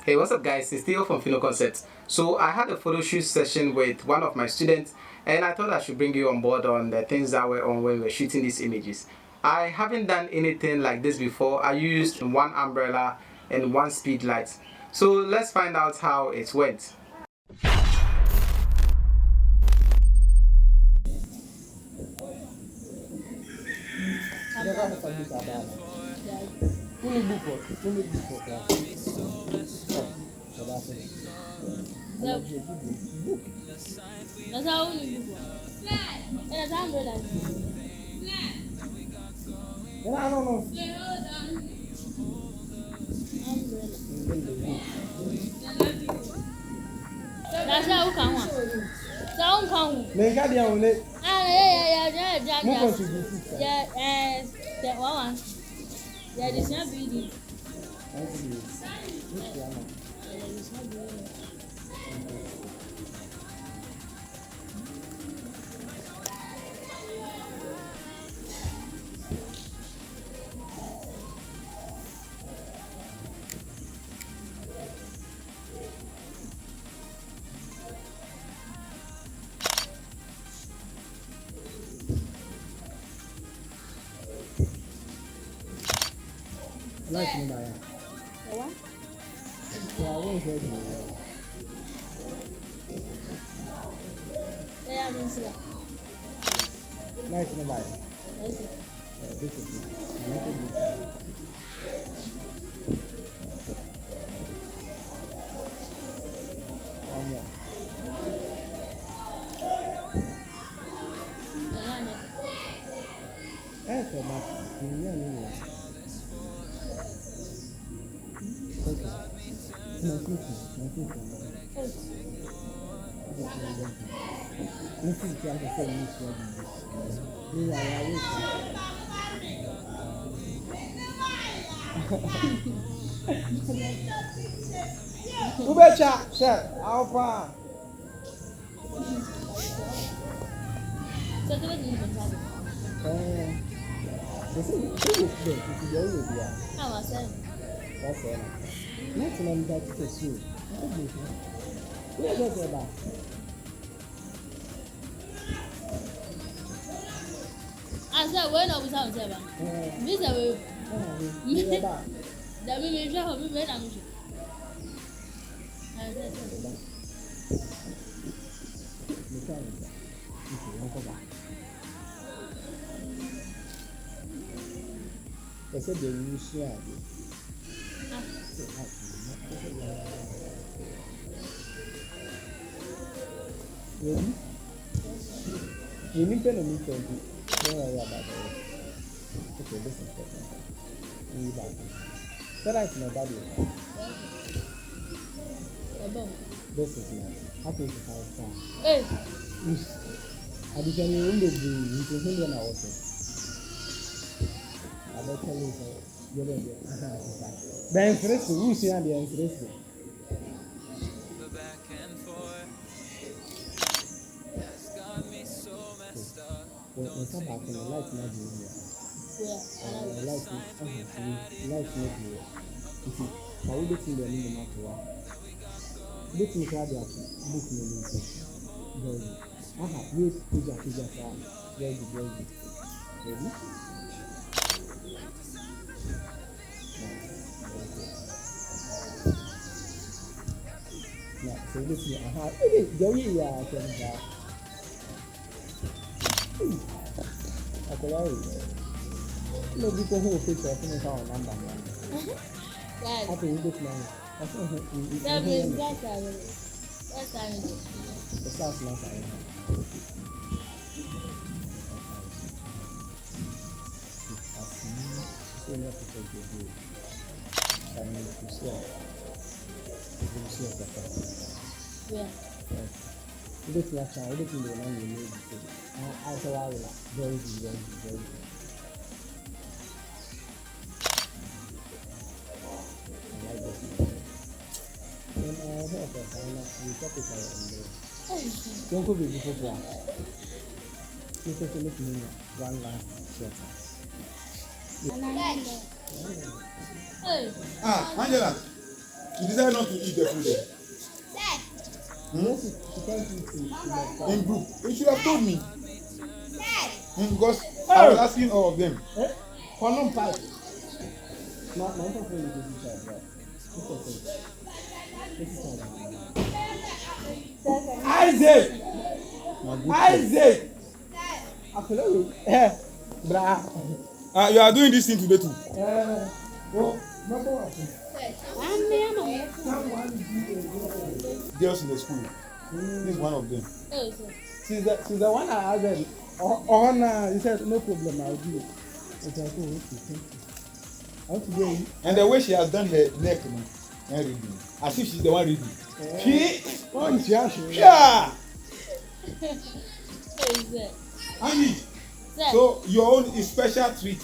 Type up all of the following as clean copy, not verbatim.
Hey, what's up, guys? It's Theo from Philo Concepts. So I had a photo shoot session with one of my students, and I thought I should bring you on board on the things that were on when we were shooting these images. I haven't done anything like this before. I used one umbrella and one speed light. So let's find out how it went. That's how you do. That's how umbrella. I don't know. That's how you come. So you come. Me got the on it. Yeah, that one. Yeah, this not beauty. Light me by What? so I won't hear you. Yeah, I'm in Light me by this is it. So much. Ubecha, chef, Alpha. This is the How was it? that's it. Next one that is you. Where does it back? I said, when I was out there, Miss Away, that we may show me when I'm sure. They said they will share. Ready? You need to know don't worry about it. Okay, this is better. You back. That is my body. This is nice. Happy to have fun. Hey, I became a window you can hear an hour. I don't tell you so. You're there. Ben Fresco, who's here and the Fresco? When come back in the light, not here. The light not here. You see, I will get in the name of the one. Let me grab your book in the meeting. Very. Aha, wait, figure, very good. Ready? So this is aha. Hey, go here, I can buy. No, people who picture finish our number. I think this man. that means that's The stars not I. So you have to take your view. I need to see. yeah. This last time, everything the one you need. I saw I will very good. I like this. When I heard that, I will talk it out. Don't go before one. You take a look at me one last shot. Hey. Angela. You decided not to eat the food there. In group. You should have told me. Because I was asking all of them. Isaac! Isaac! You are doing this thing today too. Girls in the school. This is one of them. She's the one I asked. Oh, no, he said, no problem, I'll do it. I said, oh, okay, thank you. I want to go in. And the way she has done her neck, and reading, as if she's the one reading. Yeah. Annie, so your own is special treat.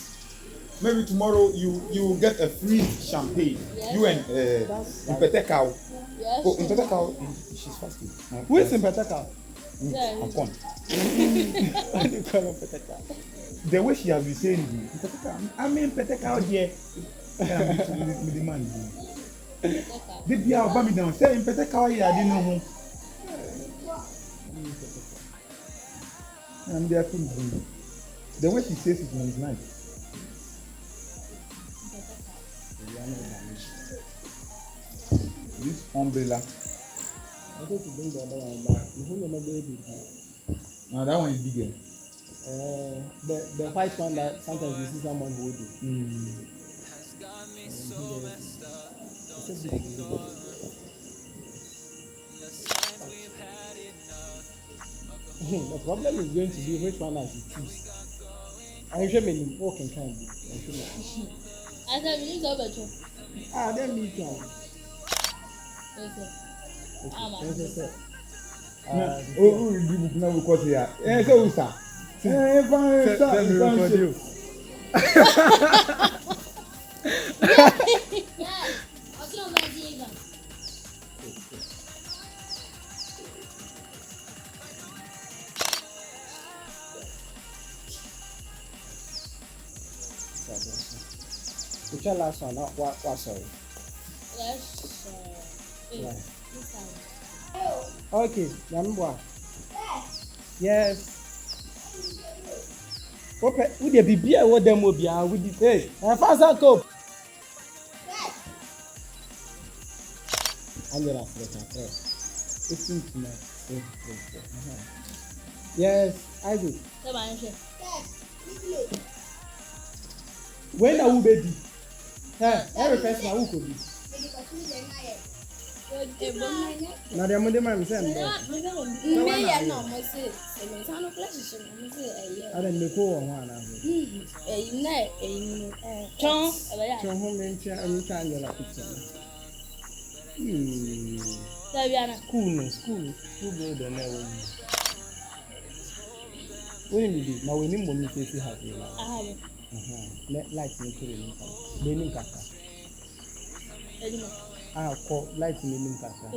Maybe tomorrow you will get a free champagne. Yes. You and Impetekau. Yes. Oh, Impetekau, she's fasting. Who is Impetekau? Upon. What do you call Impetekau? The way she has been saying, I mean Impetekau here. With the man. Did you have me down? Say Impetekau here, I didn't know who. And they are too. The way she says it is nice. This umbrella. I think to bring the other one back. You hold the baby. Now that one is bigger. The white one that sometimes you see someone holding. The problem is going to be which one I should choose. I'm sure many walking can be. I said, you go better. Then me too. Oh, you book now because here. So who sir? Tell me record you. Which your last one? What sorry? Yes, Right. Okay, number. Yes. Okay, would there be beer or them will be with the hey? Fast and cope. I'm gonna listen to my yes, I do. When I will be every person I will be. Now the money man said I don't know who one. Home and trying to school good and never. When you do, now we need money to have you. Let light me to the kaka. I'll call light me kaka.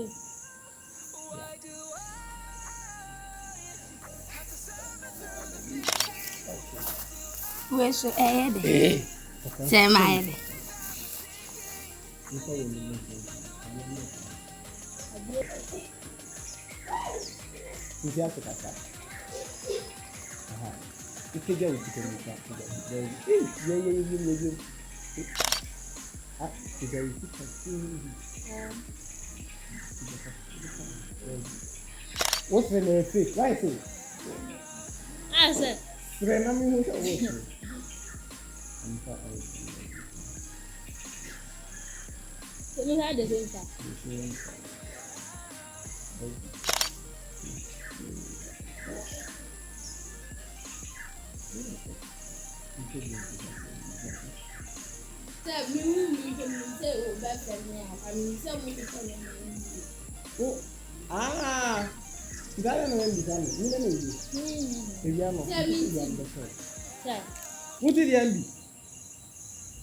Where's your head? Say my head. You have to kaka. You can get with what's the name? Right? I said, we had the same What did you do?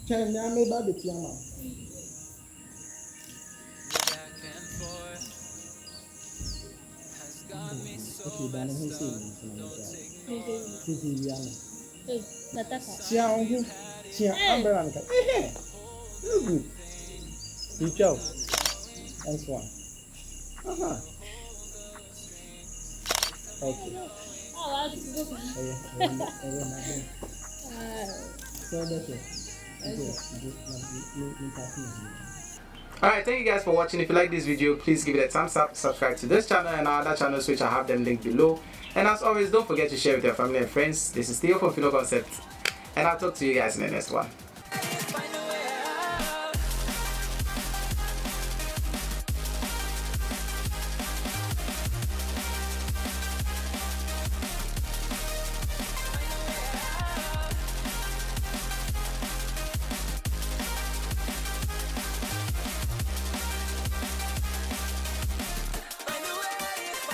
China made by the piano. Okay, but I'm saying, S1. Okay. Oh, I just go for So that's it. Okay. Alright, thank you guys for watching. If you like this video, please give it a thumbs up, subscribe to this channel and our other channels, which I have them linked below. And as always, don't forget to share with your family and friends. This is Theo from Philo Concept, and I'll talk to you guys in the next one.